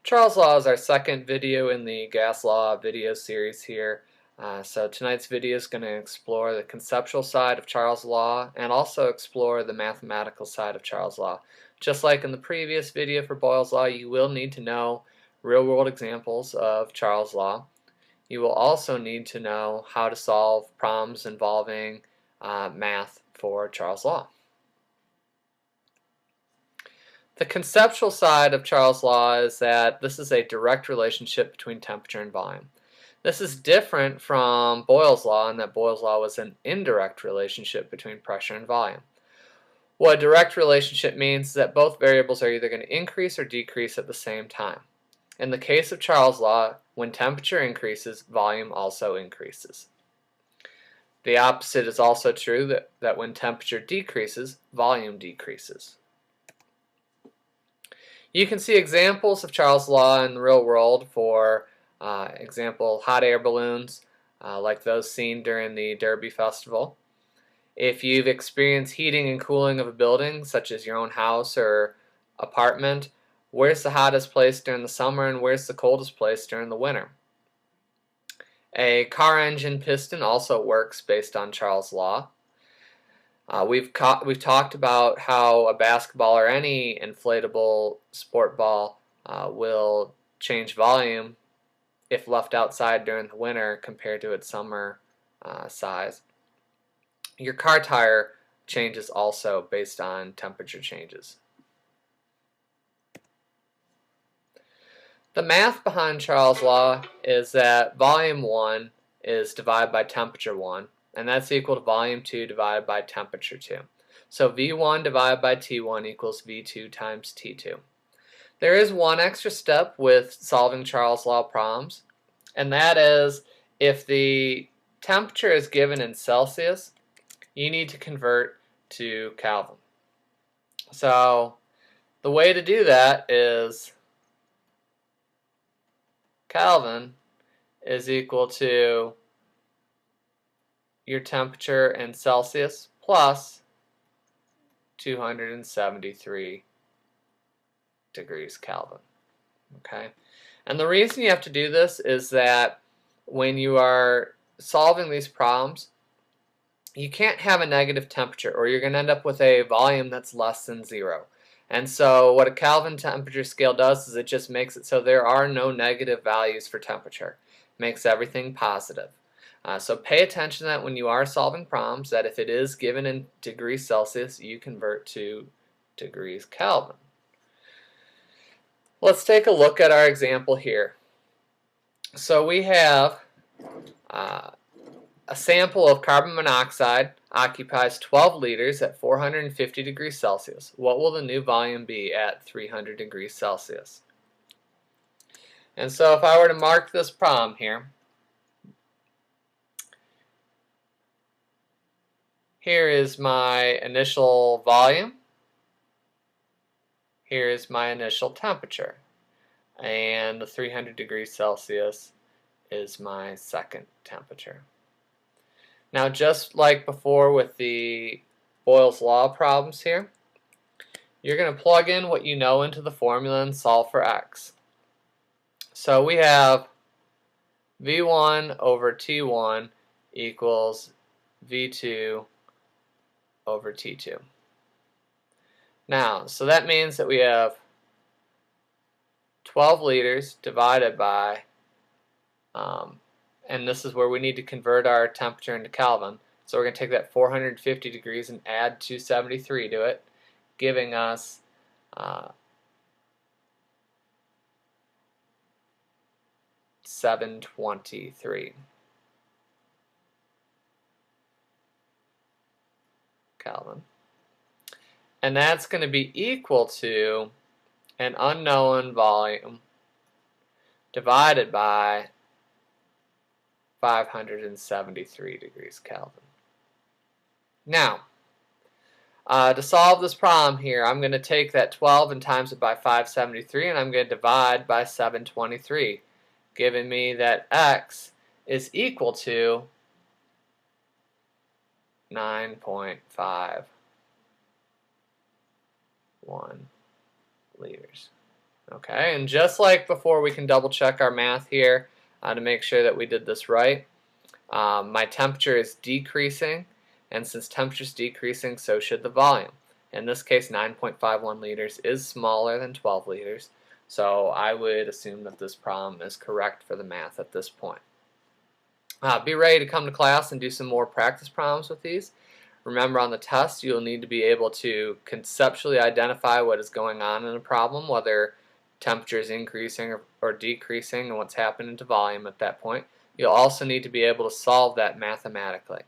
Charles Law is our second video in the gas law video series here. So tonight's video is going to explore the conceptual side of Charles Law and also explore the mathematical side of Charles Law. Just like in the previous video for Boyle's Law, you will need to know real-world examples of Charles Law. You will also need to know how to solve problems involving math for Charles Law. The conceptual side of Charles' law is that this is a direct relationship between temperature and volume. This is different from Boyle's law in that Boyle's law was an indirect relationship between pressure and volume. What a direct relationship means is that both variables are either going to increase or decrease at the same time. In the case of Charles' law, when temperature increases, volume also increases. The opposite is also true, that when temperature decreases, volume decreases. You can see examples of Charles' law in the real world for example, hot air balloons like those seen during the Derby Festival. If you've experienced heating and cooling of a building, such as your own house or apartment, where's the hottest place during the summer and where's the coldest place during the winter? A car engine piston also works based on Charles' law. We've talked about how a basketball or any inflatable sport ball will change volume if left outside during the winter compared to its summer size. Your car tire changes also based on temperature changes. The math behind Charles' law is that volume 1 is divided by temperature 1, and that's equal to volume 2 divided by temperature 2. So V1 divided by T1 equals V2 times T2. There is one extra step with solving Charles' law problems, and that is if the temperature is given in Celsius, you need to convert to Kelvin. So the way to do that is Kelvin is equal to your temperature in Celsius plus 273 degrees Kelvin. Okay? And the reason you have to do this is that when you are solving these problems, you can't have a negative temperature or you're going to end up with a volume that's less than 0. And so what a Kelvin temperature scale does is it just makes it so there are no negative values for temperature. It makes everything positive. So pay attention to that when you are solving problems, that if it is given in degrees Celsius, you convert to degrees Kelvin. Let's take a look at our example here. So we have a sample of carbon monoxide occupies 12 liters at 450 degrees Celsius. What will the new volume be at 300 degrees Celsius? And so if I were to mark this problem here, here is my initial volume, here is my initial temperature, and the 300 degrees Celsius is my second temperature. Now, just like before with the Boyle's law problems here, you're going to plug in what you know into the formula and solve for x. So we have V1 over T1 equals V2 over T2. Now, so that means that we have 12 liters divided by, and this is where we need to convert our temperature into Kelvin. So we're going to take that 450 degrees and add 273 to it, giving us 723 Kelvin. And that's going to be equal to an unknown volume divided by 573 degrees Kelvin. Now, to solve this problem here, I'm going to take that 12 and times it by 573, and I'm going to divide by 723, giving me that x is equal to 9.51 liters. Okay, and just like before, we can double check our math here to make sure that we did this right. My temperature is decreasing, and since temperature is decreasing, so should the volume. In this case, 9.51 liters is smaller than 12 liters, so I would assume that this problem is correct for the math at this point. Be ready to come to class and do some more practice problems with these. Remember, on the test, you'll need to be able to conceptually identify what is going on in a problem, whether temperature is increasing or decreasing, and what's happening to volume at that point. You'll also need to be able to solve that mathematically.